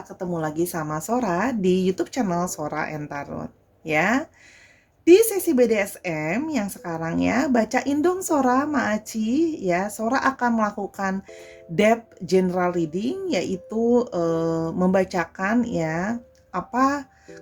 ketemu lagi sama Sora di YouTube channel Sora and Tarot ya. Di sesi BDSM yang sekarang ya, bacain dong Sora Maaci ya. Sora akan melakukan depth general reading, yaitu membacakan ya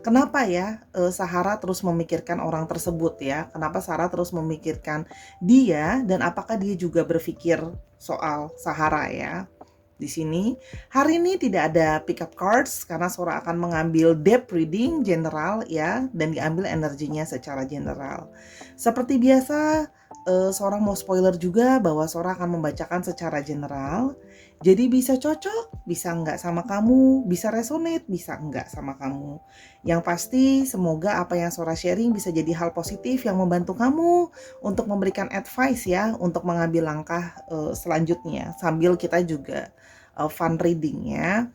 kenapa ya Sahara terus memikirkan orang tersebut ya. Kenapa Sarah terus memikirkan dia dan apakah dia juga berpikir soal Sahara ya. Di sini, hari ini tidak ada pick up cards karena Sora akan mengambil depth reading general ya, dan diambil energinya secara general. Seperti biasa, Sora mau spoiler juga bahwa Sora akan membacakan secara general. Jadi bisa cocok, bisa enggak sama kamu, bisa resonate, bisa enggak sama kamu. Yang pasti semoga apa yang Sora sharing bisa jadi hal positif yang membantu kamu untuk memberikan advice ya, untuk mengambil langkah selanjutnya sambil kita juga fun reading ya.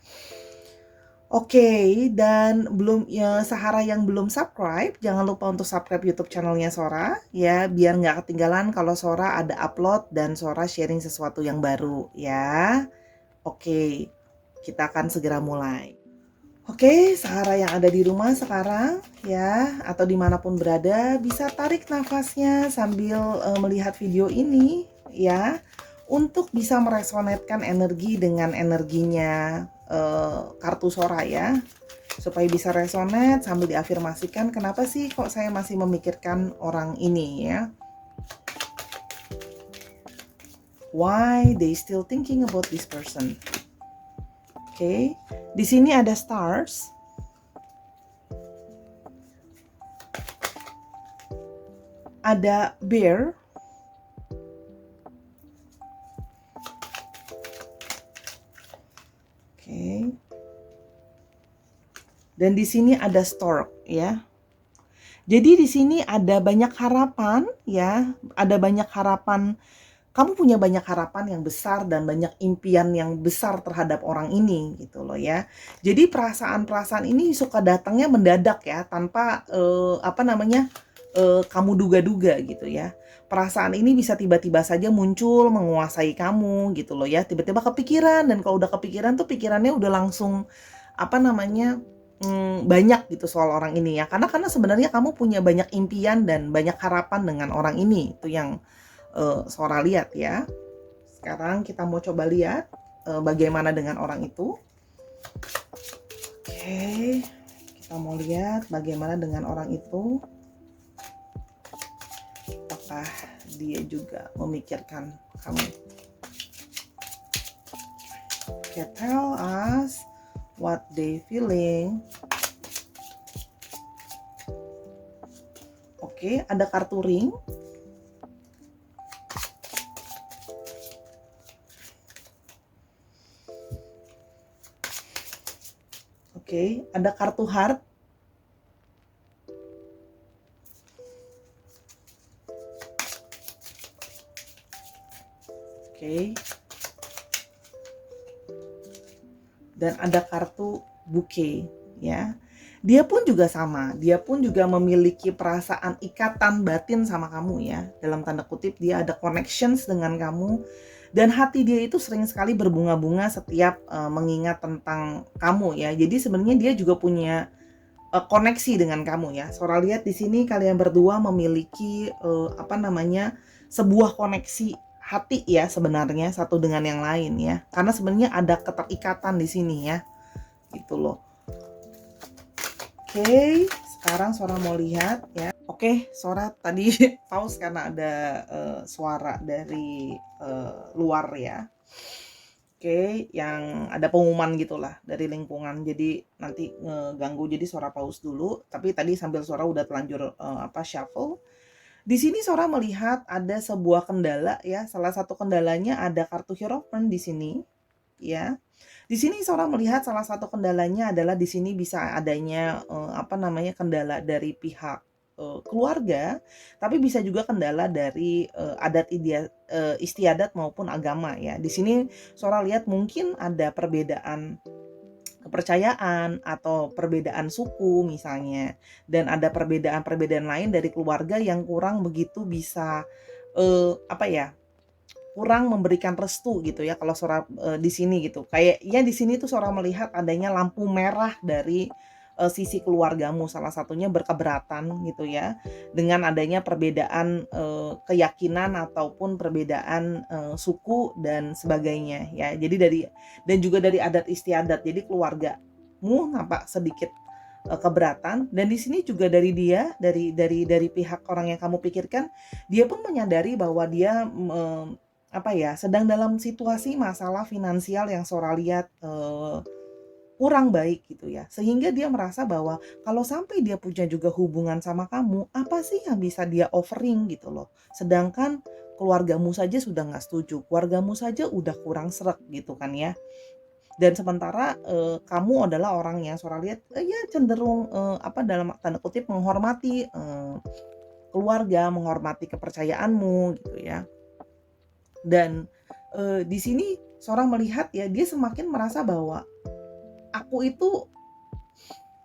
Oke, dan belum ya Sahara yang belum subscribe, jangan lupa untuk subscribe YouTube channelnya Sora ya, biar nggak ketinggalan kalau Sora ada upload dan Sora sharing sesuatu yang baru ya. Oke, kita akan segera mulai. Oke, Sahara yang ada di rumah sekarang ya, atau dimanapun berada, bisa tarik nafasnya sambil melihat video ini ya, untuk bisa meresonetkan energi dengan energinya kartu Sora ya, supaya bisa resonate sambil diafirmasikan kenapa sih kok saya masih memikirkan orang ini ya. Why they still thinking about this person. Oke, di sini ada stars. Ada bear. Oke. Dan di sini ada stork ya. Jadi di sini ada banyak harapan ya, ada banyak harapan. Kamu punya banyak harapan yang besar dan banyak impian yang besar terhadap orang ini gitu loh ya. Jadi perasaan-perasaan ini suka datangnya mendadak ya, tanpa kamu duga-duga gitu ya. Perasaan ini bisa tiba-tiba saja muncul menguasai kamu gitu loh ya. Tiba-tiba kepikiran, dan kalau udah kepikiran tuh pikirannya udah langsung banyak gitu soal orang ini ya. Karena sebenarnya kamu punya banyak impian dan banyak harapan dengan orang ini. Itu yang Sora lihat ya. Sekarang kita mau coba lihat bagaimana dengan orang itu. Oke, kita mau lihat bagaimana dengan orang itu. Apakah dia juga memikirkan kamu? Oke, tell us what they feeling. Oke, ada kartu ring. Oke, ada kartu heart. Oke. Dan ada kartu bouquet ya. Dia pun juga sama, dia pun juga memiliki perasaan ikatan batin sama kamu ya. Dalam tanda kutip dia ada connections dengan kamu, dan hati dia itu sering sekali berbunga-bunga setiap mengingat tentang kamu ya. Jadi sebenarnya dia juga punya koneksi dengan kamu ya. Sora lihat di sini kalian berdua memiliki sebuah koneksi hati ya sebenarnya satu dengan yang lain ya. Karena sebenarnya ada keterikatan di sini ya. Gitu loh. Oke, sekarang Sora mau lihat ya. Oke, Sora tadi pause karena ada suara dari luar ya. Oke, yang ada pengumuman gitulah dari lingkungan, jadi nanti ngeganggu, jadi Sora pause dulu. Tapi tadi sambil Sora udah telanjur shuffle. Di sini Sora melihat ada sebuah kendala ya. Salah satu kendalanya ada kartu Hierophant di sini ya. Di sini Sora melihat salah satu kendalanya adalah di sini bisa adanya kendala dari pihak keluarga, tapi bisa juga kendala dari adat istiadat maupun agama ya. Di sini Sora lihat mungkin ada perbedaan kepercayaan atau perbedaan suku misalnya, dan ada perbedaan-perbedaan lain dari keluarga yang kurang begitu bisa kurang memberikan restu gitu ya kalau Sora, di sini gitu. Kayaknya di sini tuh Sora melihat adanya lampu merah dari, sisi keluargamu, salah satunya berkeberatan gitu ya, dengan adanya perbedaan, keyakinan ataupun perbedaan, suku dan sebagainya ya. Jadi dan juga dari adat istiadat. Jadi keluargamu nampak sedikit, keberatan, dan di sini juga dari dia, dari pihak orang yang kamu pikirkan, dia pun menyadari bahwa dia, apa ya, sedang dalam situasi masalah finansial yang Sora lihat, kurang baik gitu ya. Sehingga dia merasa bahwa kalau sampai dia punya juga hubungan sama kamu, apa sih yang bisa dia offering gitu loh. Sedangkan keluargamu saja sudah nggak setuju, keluargamu saja udah kurang sreg gitu kan ya. Dan sementara, kamu adalah orang yang Sora lihat, ya cenderung, apa, dalam tanda kutip menghormati, keluarga, menghormati kepercayaanmu gitu ya. Dan, di sini Sora melihat ya, dia semakin merasa bahwa, "Aku itu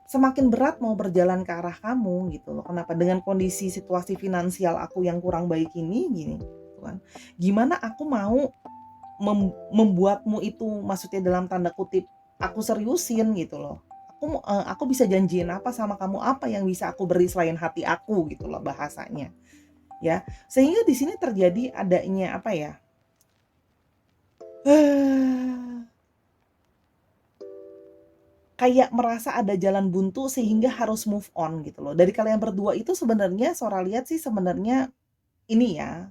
semakin berat mau berjalan ke arah kamu," gitu loh. Kenapa? Dengan kondisi situasi finansial aku yang kurang baik ini, gini, gitu kan. Gimana aku mau membuatmu itu, maksudnya dalam tanda kutip, aku seriusin gitu loh. Aku bisa janjiin apa sama kamu, apa yang bisa aku beri selain hati aku gitu loh bahasanya, ya. Sehingga di sini terjadi adanya apa ya, kayak merasa ada jalan buntu sehingga harus move on gitu loh. Dari kalian berdua itu sebenarnya Sora lihat sih sebenarnya ini ya,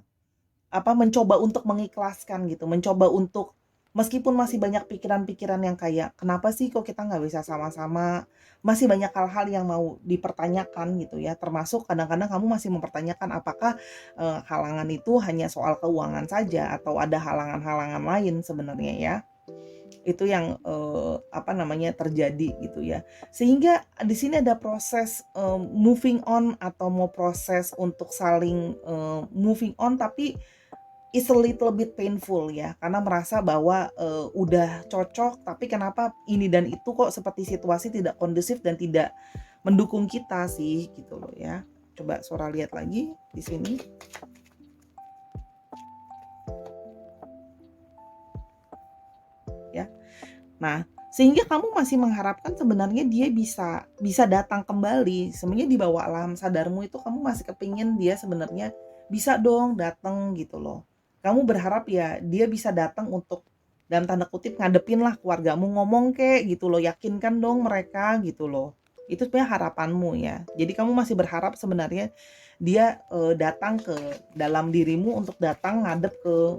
apa, mencoba untuk mengikhlaskan gitu, mencoba untuk meskipun masih banyak pikiran-pikiran yang kayak, "Kenapa sih kok kita nggak bisa sama-sama?" Masih banyak hal-hal yang mau dipertanyakan gitu ya, termasuk kadang-kadang kamu masih mempertanyakan apakah, halangan itu hanya soal keuangan saja atau ada halangan-halangan lain sebenarnya ya. Itu yang, apa namanya, terjadi gitu ya. Sehingga di sini ada proses, moving on atau mau proses untuk saling, moving on, tapi it's a little bit painful ya, karena merasa bahwa, udah cocok tapi kenapa ini dan itu kok seperti situasi tidak kondusif dan tidak mendukung kita sih gitu loh ya. Coba Sora lihat lagi di sini ya. Nah, sehingga kamu masih mengharapkan sebenarnya dia bisa bisa datang kembali. Sebenarnya di bawah alam sadarmu itu kamu masih kepingin dia sebenarnya bisa dong datang gitu loh. Kamu berharap ya dia bisa datang untuk dalam tanda kutip ngadepin lah keluargamu, ngomong kek gitu loh, yakinkan dong mereka gitu loh. Itu sebenarnya harapanmu ya. Jadi kamu masih berharap sebenarnya dia, datang ke dalam dirimu untuk datang ngadep ke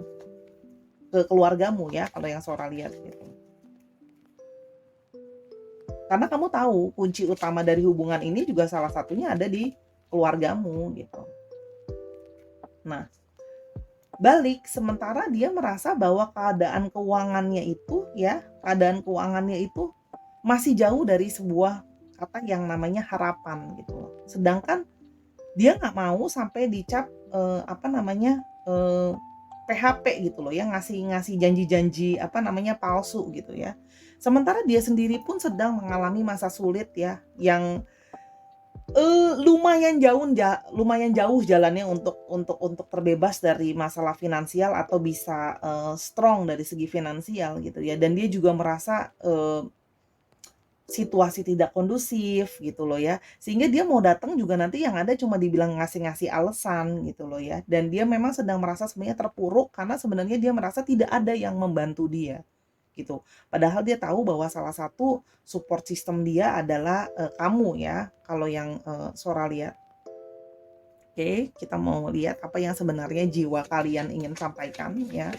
keluargamu ya kalau yang Sora lihat gitu. Karena kamu tahu kunci utama dari hubungan ini juga salah satunya ada di keluargamu gitu. Nah, sementara dia merasa bahwa keadaan keuangannya itu masih jauh dari sebuah kata yang namanya harapan gitu loh. Sedangkan dia nggak mau sampai dicap, apa namanya, PHP gitu loh ya, ngasih janji-janji, apa namanya, palsu gitu ya. Sementara dia sendiri pun sedang mengalami masa sulit ya, yang, lumayan jauh jalannya untuk terbebas dari masalah finansial atau bisa, strong dari segi finansial gitu ya. Dan dia juga merasa, situasi tidak kondusif gitu loh ya, sehingga dia mau datang juga nanti yang ada cuma dibilang ngasih-ngasih alasan gitu loh ya, dan dia memang sedang merasa sebenarnya terpuruk karena sebenarnya dia merasa tidak ada yang membantu dia, gitu. Padahal dia tahu bahwa salah satu support system dia adalah, kamu ya, kalau yang, Sora lihat. Oke, kita mau lihat apa yang sebenarnya jiwa kalian ingin sampaikan ya.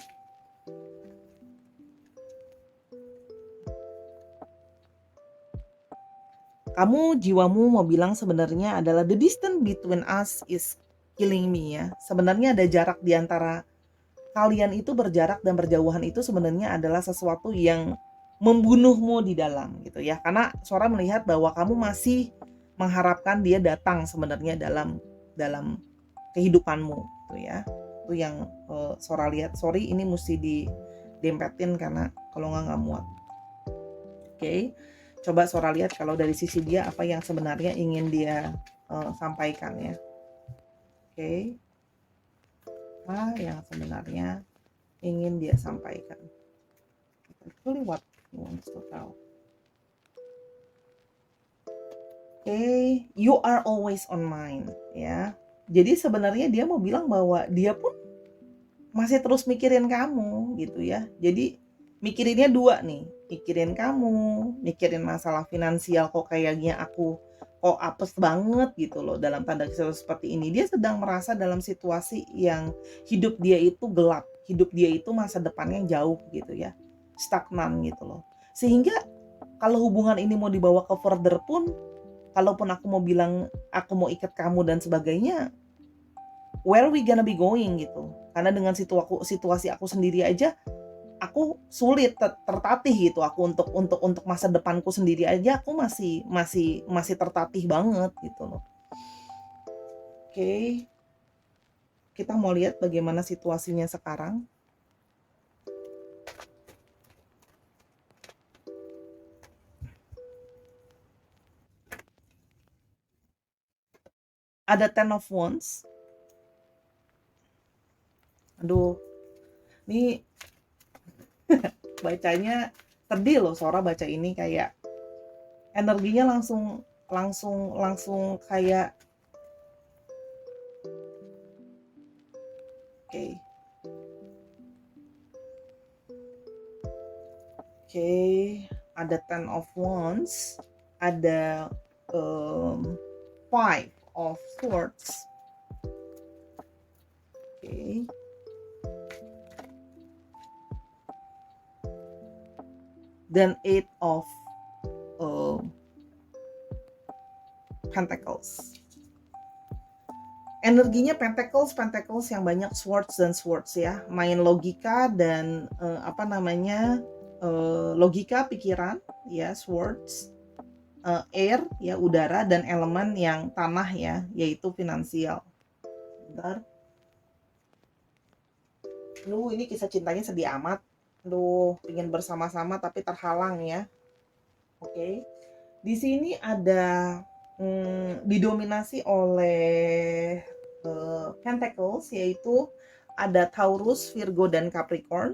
Jiwamu mau bilang sebenarnya adalah the distance between us is killing me ya. Sebenarnya ada jarak di antara kalian itu, berjarak dan berjauhan itu sebenarnya adalah sesuatu yang membunuhmu di dalam gitu ya. Karena Sora melihat bahwa kamu masih mengharapkan dia datang sebenarnya dalam dalam kehidupanmu gitu ya. Itu yang, Sora lihat. Sorry ini mesti dempetin karena kalau nggak muat. Oke, coba Sora lihat kalau dari sisi dia apa yang sebenarnya ingin dia, sampaikan ya. Oke, apa yang sebenarnya ingin dia sampaikan. Actually what he wants to tell. Okay, you are always on mine, ya. Jadi sebenarnya dia mau bilang bahwa dia pun masih terus mikirin kamu gitu ya. Jadi mikirinnya dua nih, mikirin kamu, mikirin masalah finansial kok kayaknya aku kok apes banget gitu loh dalam tanda kutip seperti ini. Dia sedang merasa dalam situasi yang hidup dia itu gelap, hidup dia itu masa depannya jauh gitu ya, stagnan gitu loh. Sehingga kalau hubungan ini mau dibawa ke further pun, kalaupun aku mau bilang aku mau ikat kamu dan sebagainya, where we gonna be going gitu. Karena dengan situasi aku sendiri aja, aku sulit tertatih gitu. Aku untuk masa depanku sendiri aja aku masih tertatih banget gitu loh. Oke. Kita mau lihat bagaimana situasinya sekarang. Ada Ten of Wands. Aduh, ini bacanya sedih loh Sora baca ini, kayak energinya langsung kayak oke, ada Ten of Wands, ada Five of Swords. Oke. Dan Eight of Pentacles. Energinya Pentacles yang banyak swords dan swords ya, main logika dan logika pikiran ya, swords, air ya, udara, dan elemen yang tanah ya, yaitu finansial. Bentar. Ini kisah cintanya sedih amat. Ingin bersama-sama tapi terhalang ya. Oke. Di sini ada didominasi oleh Pentacles, yaitu ada Taurus, Virgo, dan Capricorn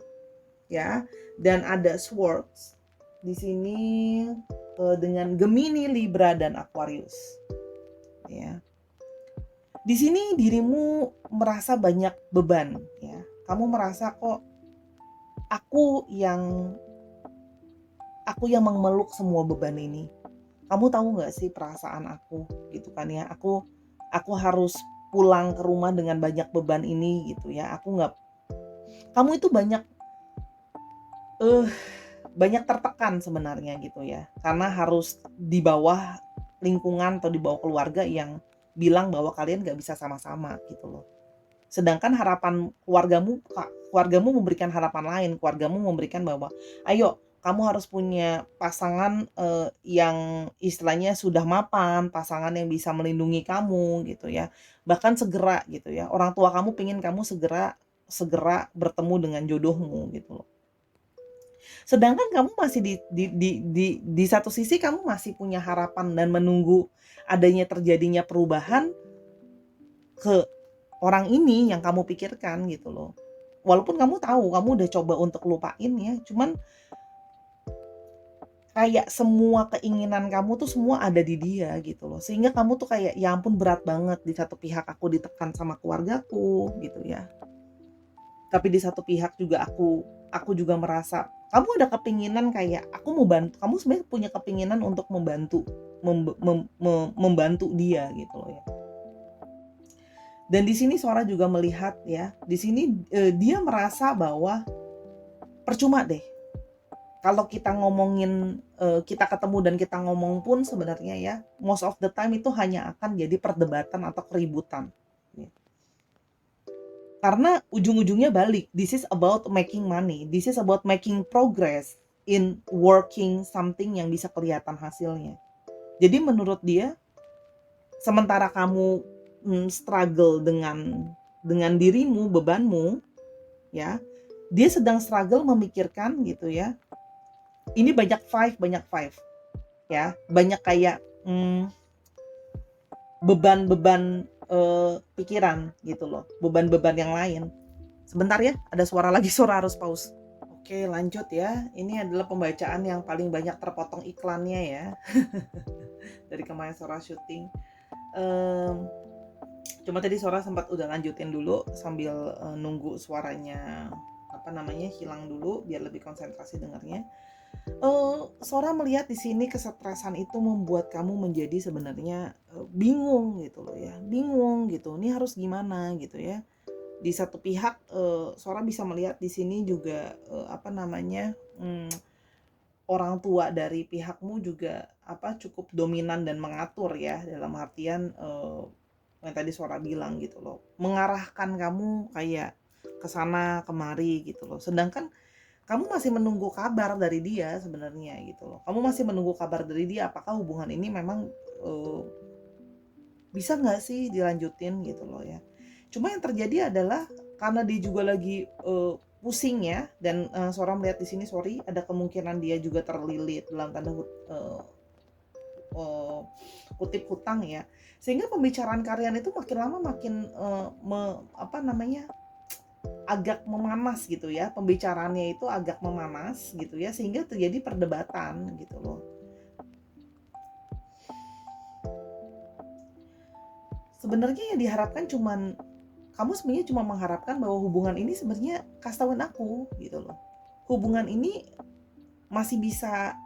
ya, dan ada Swords di sini dengan Gemini, Libra, dan Aquarius ya. Di sini dirimu merasa banyak beban ya. Kamu merasa kok aku yang memeluk semua beban ini. Kamu tahu nggak sih perasaan aku gitu kan ya. Aku harus pulang ke rumah dengan banyak beban ini gitu ya. Kamu itu banyak tertekan sebenarnya gitu ya. Karena harus di bawah lingkungan atau di bawah keluarga yang bilang bahwa kalian nggak bisa sama-sama gitu loh. Sedangkan harapan keluargamu memberikan harapan lain. Keluargamu memberikan bahwa ayo kamu harus punya pasangan yang istilahnya sudah mapan, pasangan yang bisa melindungi kamu gitu ya. Bahkan segera gitu ya. Orang tua kamu pengen kamu segera bertemu dengan jodohmu gitu loh. Sedangkan kamu masih di satu sisi kamu masih punya harapan dan menunggu adanya terjadinya perubahan ke orang ini yang kamu pikirkan gitu loh. Walaupun kamu tahu, kamu udah coba untuk lupain ya, cuman kayak semua keinginan kamu tuh semua ada di dia gitu loh. Sehingga kamu tuh kayak ya ampun berat banget, di satu pihak aku ditekan sama keluargaku gitu ya. Tapi di satu pihak juga aku juga merasa kamu ada kepinginan kayak aku mau bantu, kamu sebenarnya punya kepinginan untuk membantu dia gitu loh ya. Dan di sini Sora juga melihat ya, di sini dia merasa bahwa percuma deh kalau kita ngomongin, kita ketemu dan kita ngomong pun sebenarnya ya, most of the time itu hanya akan jadi perdebatan atau keributan. Karena ujung-ujungnya balik, this is about making money, this is about making progress in working something yang bisa kelihatan hasilnya. Jadi menurut dia, sementara kamu struggle dengan dirimu, bebanmu, ya, dia sedang struggle memikirkan gitu ya. Ini banyak five, ya, banyak kayak beban-beban pikiran gitu loh, beban-beban yang lain. Sebentar ya, ada suara lagi, suara harus pause. Oke, lanjut ya. Ini adalah pembacaan yang paling banyak terpotong iklannya ya. Dari kemarin Sora syuting. Cuma tadi Sora sempat udah lanjutin dulu sambil nunggu suaranya hilang dulu biar lebih konsentrasi dengarnya. Sora melihat di sini kesetresan itu membuat kamu menjadi sebenarnya bingung gitu loh ya, bingung gitu. Ini harus gimana gitu ya. Di satu pihak Sora bisa melihat di sini juga orang tua dari pihakmu juga cukup dominan dan mengatur ya, dalam artian yang tadi Sora bilang gitu loh, mengarahkan kamu kayak ke sana kemari gitu loh. Sedangkan kamu masih menunggu kabar dari dia sebenarnya gitu loh. Kamu masih menunggu kabar dari dia apakah hubungan ini memang bisa nggak sih dilanjutin gitu loh ya. Cuma yang terjadi adalah karena dia juga lagi pusing ya, dan Sora melihat di sini ada kemungkinan dia juga terlilit dalam tanda kutip hutang ya, sehingga pembicaraan kalian itu makin lama makin agak memanas gitu ya, pembicaraannya itu agak memanas gitu ya, sehingga terjadi perdebatan gitu loh. Sebenarnya yang diharapkan kamu sebenarnya cuma mengharapkan bahwa hubungan ini sebenarnya kasih tauin aku gitu loh. Hubungan ini masih bisa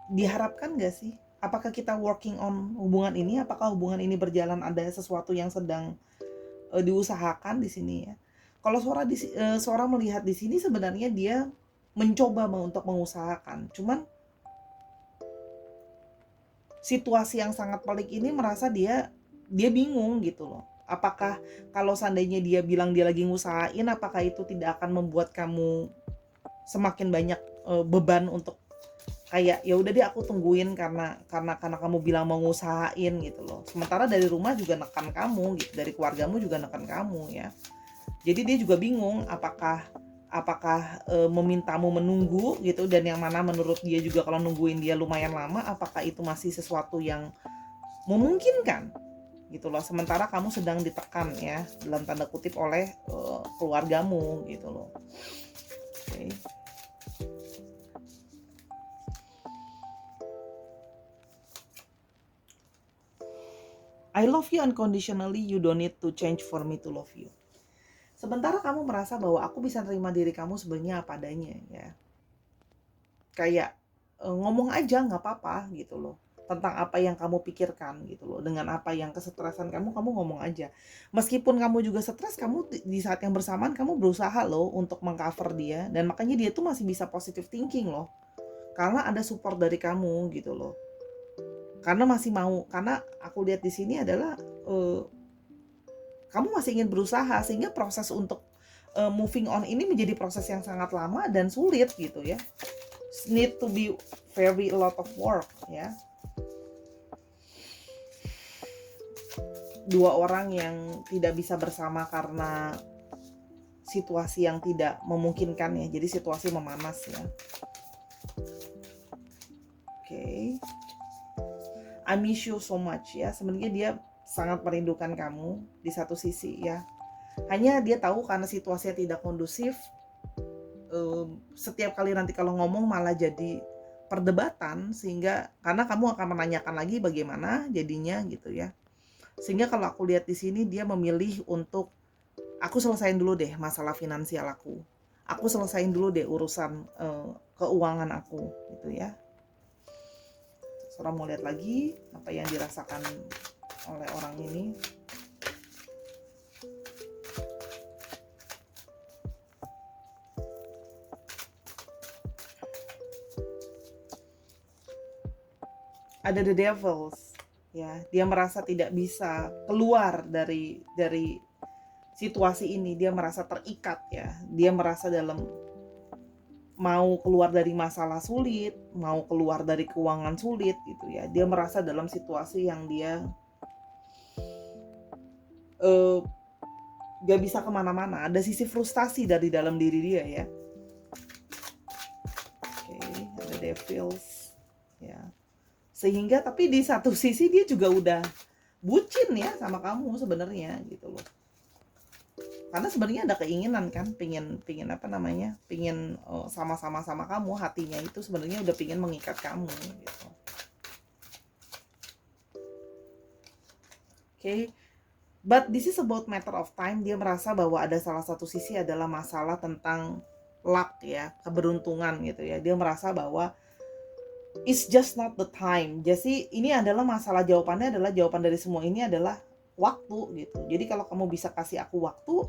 diharapkan gak sih? Apakah kita working on hubungan ini? Apakah hubungan ini berjalan, ada sesuatu yang sedang diusahakan di sini ya? Kalau Sora melihat di sini sebenarnya dia mencoba untuk mengusahakan. Cuman situasi yang sangat pelik ini merasa dia bingung gitu loh. Apakah kalau seandainya dia bilang dia lagi ngusahain, apakah itu tidak akan membuat kamu semakin banyak beban untuk kayak ya udah deh aku tungguin karena kamu bilang mau ngusahain gitu loh. Sementara dari rumah juga nekan kamu gitu, dari keluargamu juga nekan kamu ya. Jadi dia juga bingung apakah memintamu menunggu gitu, dan yang mana menurut dia juga kalau nungguin dia lumayan lama, apakah itu masih sesuatu yang memungkinkan gitu loh. Sementara kamu sedang ditekan ya dalam tanda kutip oleh keluargamu gitu loh. Oke. I love you unconditionally, you don't need to change for me to love you. Sementara kamu merasa bahwa aku bisa terima diri kamu sebenarnya apa adanya ya. Kayak ngomong aja nggak apa-apa gitu loh, tentang apa yang kamu pikirkan gitu loh, dengan apa yang kesetresan kamu ngomong aja. Meskipun kamu juga stres, kamu di saat yang bersamaan kamu berusaha loh untuk mengcover dia, dan makanya dia tuh masih bisa positive thinking loh, karena ada support dari kamu gitu loh. Karena aku lihat di sini adalah kamu masih ingin berusaha, sehingga proses untuk moving on ini menjadi proses yang sangat lama dan sulit gitu ya. Need to be very a lot of work ya. Dua orang yang tidak bisa bersama karena situasi yang tidak memungkinkan ya. Jadi situasi memanas ya. Oke. I miss you so much ya. Sebenarnya dia sangat merindukan kamu di satu sisi ya. Hanya dia tahu karena situasinya tidak kondusif, setiap kali nanti kalau ngomong malah jadi perdebatan, sehingga karena kamu akan menanyakan lagi bagaimana jadinya gitu ya. Sehingga kalau aku lihat di sini dia memilih untuk aku selesain dulu deh masalah finansial aku. Aku selesain dulu deh urusan keuangan aku gitu ya. Sora mau lihat lagi apa yang dirasakan oleh orang ini. Ada the devils ya, dia merasa tidak bisa keluar dari situasi ini, dia merasa terikat ya, dia merasa mau keluar dari masalah sulit, mau keluar dari keuangan sulit gitu ya, dia merasa dalam situasi yang dia gak bisa kemana-mana, ada sisi frustasi dari dalam diri dia ya. Oke, ada devils ya. Sehingga tapi di satu sisi dia juga udah bucin ya sama kamu sebenarnya gitu loh. Karena sebenarnya ada keinginan kan, pingin apa namanya, pingin sama-sama sama kamu, hatinya itu sebenarnya udah pingin mengikat kamu gitu. Oke. But this is about matter of time. Dia merasa bahwa ada salah satu sisi adalah masalah tentang luck ya, keberuntungan gitu ya. Dia merasa bahwa it's just not the time. Jadi ini adalah masalah, jawabannya adalah, jawaban dari semua ini adalah waktu gitu. Jadi kalau kamu bisa kasih aku waktu,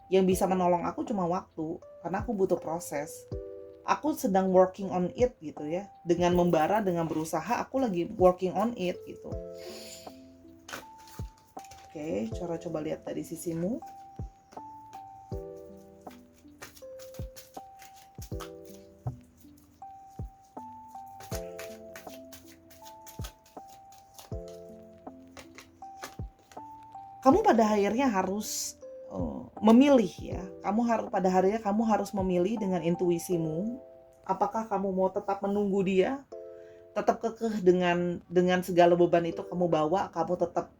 yang bisa menolong aku cuma waktu, karena aku butuh proses. Aku sedang working on it gitu ya. Dengan membara, dengan berusaha, aku lagi working on it gitu. Oke, coba lihat dari sisimu. Kamu pada akhirnya harus memilih ya. Pada akhirnya kamu harus memilih dengan intuisimu. Apakah kamu mau tetap menunggu dia, tetap kekeh dengan segala beban itu kamu bawa, kamu tetap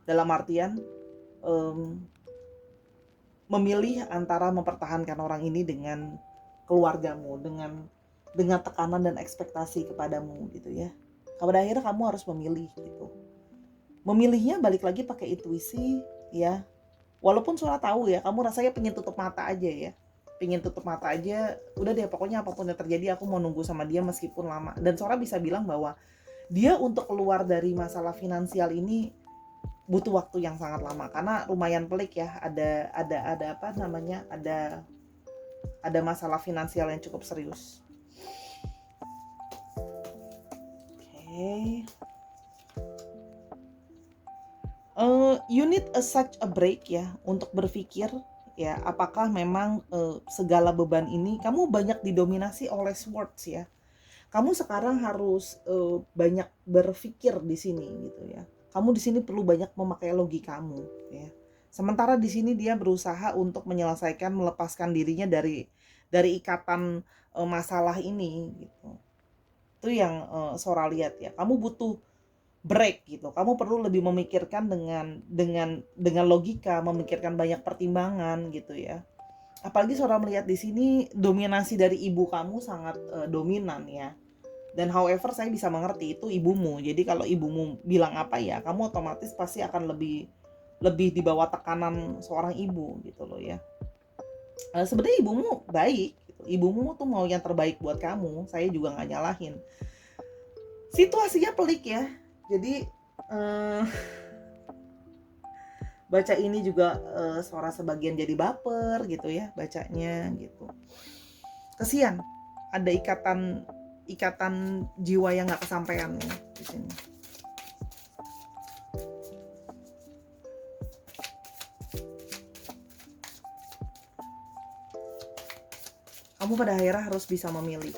dalam artian memilih antara mempertahankan orang ini dengan keluargamu, dengan tekanan dan ekspektasi kepadamu gitu ya. Pada akhirnya kamu harus memilih gitu. Memilihnya balik lagi pakai intuisi ya. Walaupun Sora tahu ya, kamu rasanya pengen tutup mata aja ya. Pengen tutup mata aja, udah deh pokoknya apapun yang terjadi aku mau nunggu sama dia meskipun lama. Dan Sora bisa bilang bahwa dia untuk keluar dari masalah finansial ini butuh waktu yang sangat lama, karena lumayan pelik ya, ada apa namanya, ada masalah finansial yang cukup serius. Oke. You need such a break ya, untuk berpikir ya, apakah memang segala beban ini kamu banyak didominasi oleh swords ya. Kamu sekarang harus banyak berpikir di sini gitu ya. Kamu di sini perlu banyak memakai logikamu ya. Sementara di sini dia berusaha untuk menyelesaikan, melepaskan dirinya dari ikatan masalah ini gitu. Itu yang Sora lihat ya. Kamu butuh break gitu. Kamu perlu lebih memikirkan dengan logika, memikirkan banyak pertimbangan gitu ya. Apalagi Sora melihat di sini dominasi dari ibu kamu sangat dominan ya. Dan however saya bisa mengerti itu ibumu. Jadi kalau ibumu bilang apa ya, kamu otomatis pasti akan lebih di bawah tekanan seorang ibu gitu loh ya. Sebenarnya ibumu baik gitu. Ibumu tuh mau yang terbaik buat kamu. Saya juga nggak nyalahin. Situasinya pelik ya. Jadi baca ini juga Sora sebagian jadi baper gitu ya bacanya gitu. Kesian, ada ikatan jiwa yang nggak kesampaian nih di sini. Kamu pada akhirnya harus bisa memilih.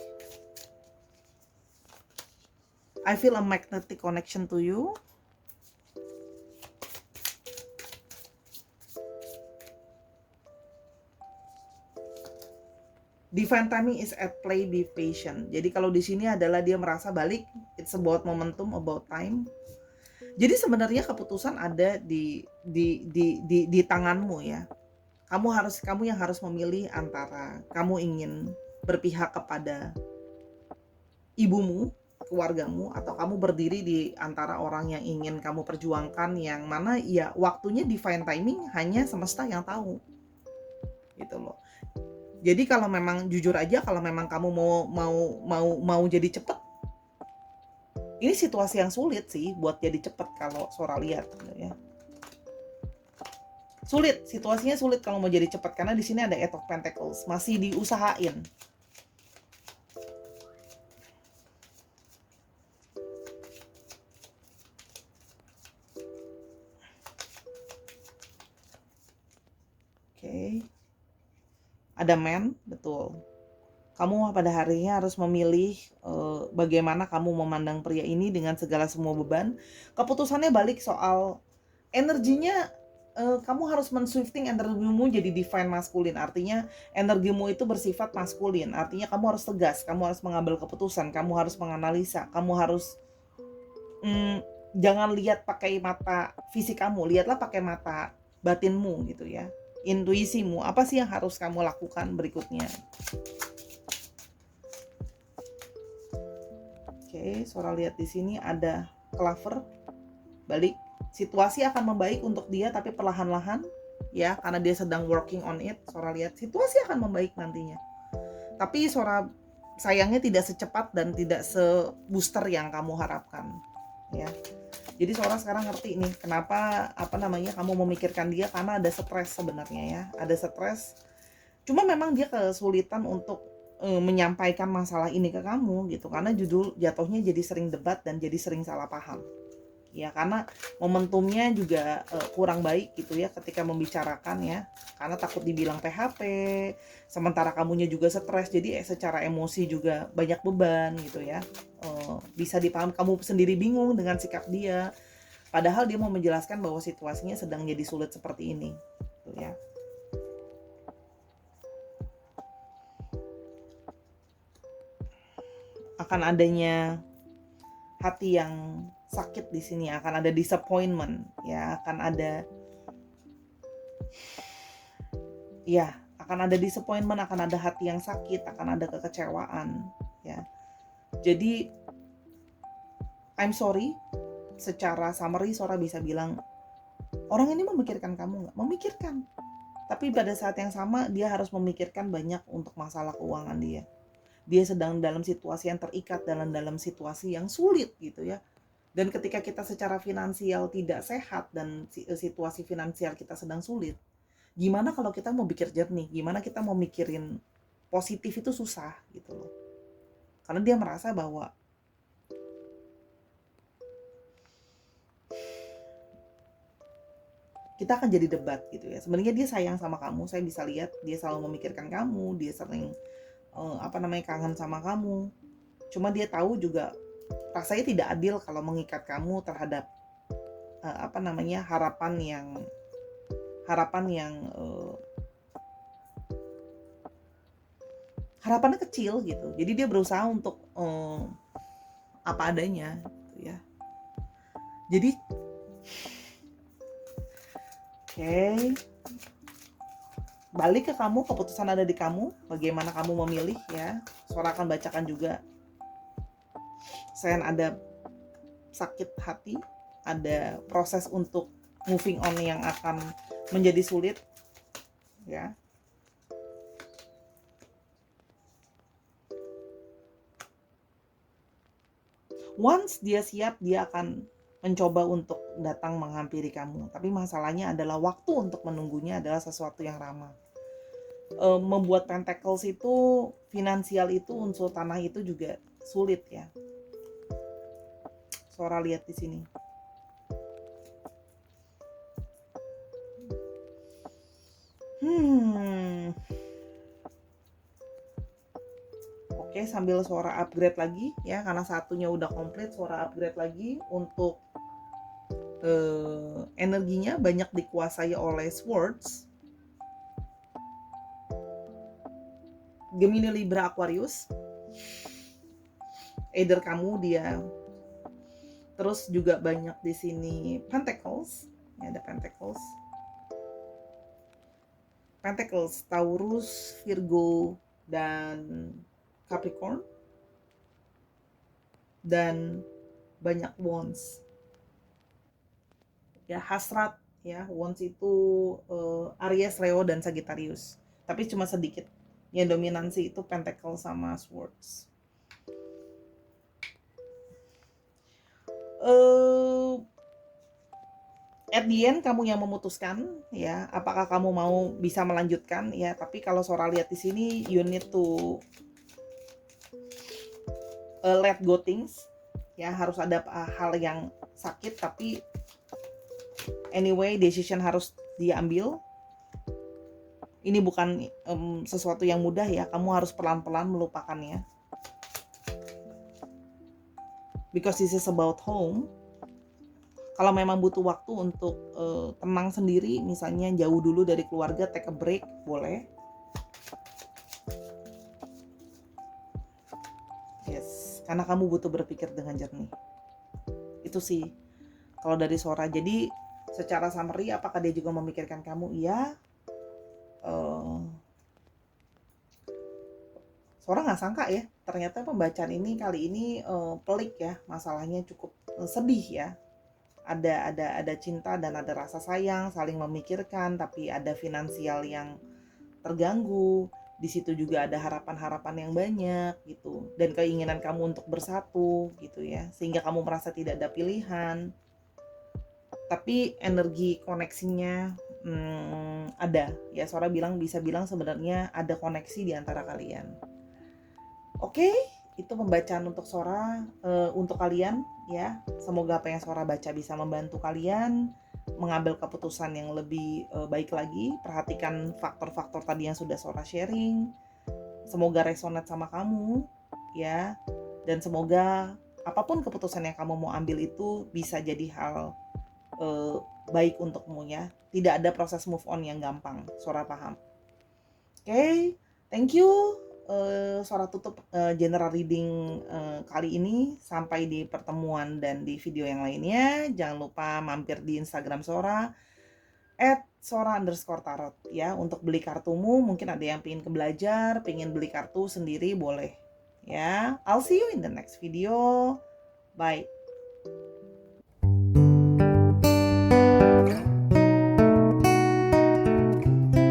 I feel a magnetic connection to you. Divine timing is at play, be patient. Jadi kalau di sini adalah dia merasa balik, it's about momentum, about time. Jadi sebenarnya keputusan ada di tanganmu ya. Kamu yang harus memilih antara kamu ingin berpihak kepada ibumu, keluargamu, atau kamu berdiri di antara orang yang ingin kamu perjuangkan, yang mana ya waktunya divine timing hanya semesta yang tahu. Gitu loh. Jadi kalau memang jujur aja, kalau memang kamu mau jadi cepet, ini situasi yang sulit sih buat jadi cepet kalau Sora lihat gitu ya. Sulit, situasinya sulit kalau mau jadi cepet karena di sini ada Eight of Pentacles, masih diusahain. Oke. Ada man, betul. Kamu pada harinya harus memilih bagaimana kamu memandang pria ini dengan segala semua beban. Keputusannya balik soal energinya, kamu harus men-shifting energimu jadi divine maskulin. Artinya energimu itu bersifat maskulin. Artinya kamu harus tegas, kamu harus mengambil keputusan, kamu harus menganalisa, kamu harus jangan lihat pakai mata fisik kamu, lihatlah pakai mata batinmu gitu ya, intuisimu, apa sih yang harus kamu lakukan berikutnya. Oke, Sora lihat di sini ada clover balik. Situasi akan membaik untuk dia tapi perlahan-lahan ya, karena dia sedang working on it. Sora lihat situasi akan membaik nantinya. Tapi Sora sayangnya tidak secepat dan tidak sebooster yang kamu harapkan ya. Jadi Sora sekarang ngerti nih kenapa kamu memikirkan dia, karena ada stres sebenarnya ya. Ada stres. Cuma memang dia kesulitan untuk menyampaikan masalah ini ke kamu gitu, karena jatuhnya jadi sering debat dan jadi sering salah paham. Ya karena momentumnya juga kurang baik gitu ya ketika membicarakan ya, karena takut dibilang PHP, sementara kamunya juga stres, jadi secara emosi juga banyak beban gitu ya. Bisa dipaham, kamu sendiri bingung dengan sikap dia, padahal dia mau menjelaskan bahwa situasinya sedang jadi sulit seperti ini gitu ya. Akan adanya hati yang sakit di sini, akan ada disappointment ya, akan ada disappointment, akan ada hati yang sakit, akan ada kekecewaan ya. Jadi I'm sorry, secara summary Sora bisa bilang orang ini memikirkan kamu nggak? Memikirkan, tapi pada saat yang sama dia harus memikirkan banyak untuk masalah keuangan dia. Dia sedang dalam situasi yang terikat, dalam situasi yang sulit gitu ya. Dan ketika kita secara finansial tidak sehat dan situasi finansial kita sedang sulit, gimana kalau kita mau pikir jernih? Gimana kita mau mikirin positif, itu susah gitu loh. Karena dia merasa bahwa kita akan jadi debat gitu ya. Sebenarnya dia sayang sama kamu, saya bisa lihat dia selalu memikirkan kamu, dia sering kangen sama kamu. Cuma dia tahu juga rasanya tidak adil kalau mengikat kamu terhadap harapannya kecil gitu. Jadi dia berusaha untuk apa adanya gitu ya. Jadi balik ke kamu, keputusan ada di kamu, bagaimana kamu memilih ya. Sora akan bacakan juga. Selain ada sakit hati, ada proses untuk moving on yang akan menjadi sulit ya. Once dia siap, dia akan mencoba untuk datang menghampiri kamu. Tapi masalahnya adalah waktu untuk menunggunya adalah sesuatu yang lama. Membuat pentacles itu, finansial itu, unsur tanah itu juga sulit ya. Sora lihat di sini. Oke, sambil Sora upgrade lagi ya, karena satunya udah komplit, Sora upgrade lagi untuk energinya banyak dikuasai oleh Swords, Gemini, Libra, Aquarius. Either kamu, dia. Terus juga banyak di sini Pentacles. Ya, ada Pentacles, Taurus, Virgo, dan Capricorn. Dan banyak Wands. Ya, hasrat ya, Wands itu Aries, Leo, dan Sagittarius. Tapi cuma sedikit. Yang dominansi itu Pentacle sama Swords. At the end kamu yang memutuskan ya, apakah kamu mau bisa melanjutkan ya. Tapi kalau Sora lihat di sini, you need to let go things ya. Harus ada hal yang sakit, tapi anyway decision harus diambil. Ini bukan sesuatu yang mudah ya, kamu harus pelan-pelan melupakannya. Because this is about home. Kalau memang butuh waktu untuk tenang sendiri, misalnya jauh dulu dari keluarga, take a break, boleh. Yes, karena kamu butuh berpikir dengan jernih. Itu sih kalau dari Sora. Jadi Secara summary, apakah dia juga memikirkan kamu? Iya. Sora nggak sangka ya, ternyata pembacaan ini kali ini pelik ya, masalahnya cukup sedih ya. Ada cinta dan ada rasa sayang, saling memikirkan, tapi ada finansial yang terganggu. Di situ juga ada harapan-harapan yang banyak gitu, dan keinginan kamu untuk bersatu gitu ya, sehingga kamu merasa tidak ada pilihan. Tapi energi koneksinya ada ya. Sora bisa bilang sebenarnya ada koneksi di antara kalian. Oke, itu pembacaan untuk Sora untuk kalian ya. Semoga apa yang Sora baca bisa membantu kalian mengambil keputusan yang lebih baik lagi. Perhatikan faktor-faktor tadi yang sudah Sora sharing. Semoga resonate sama kamu ya. Dan semoga apapun keputusan yang kamu mau ambil itu bisa jadi hal baik untukmu ya. Tidak ada proses move on yang gampang. Sora paham. Oke, thank you. Sora tutup general reading kali ini. Sampai di pertemuan dan di video yang lainnya. Jangan lupa mampir di Instagram Sora @sora_tarot ya, untuk beli kartumu. Mungkin ada yang pengen belajar, pengen beli kartu sendiri, boleh ya. I'll see you in the next video. Bye.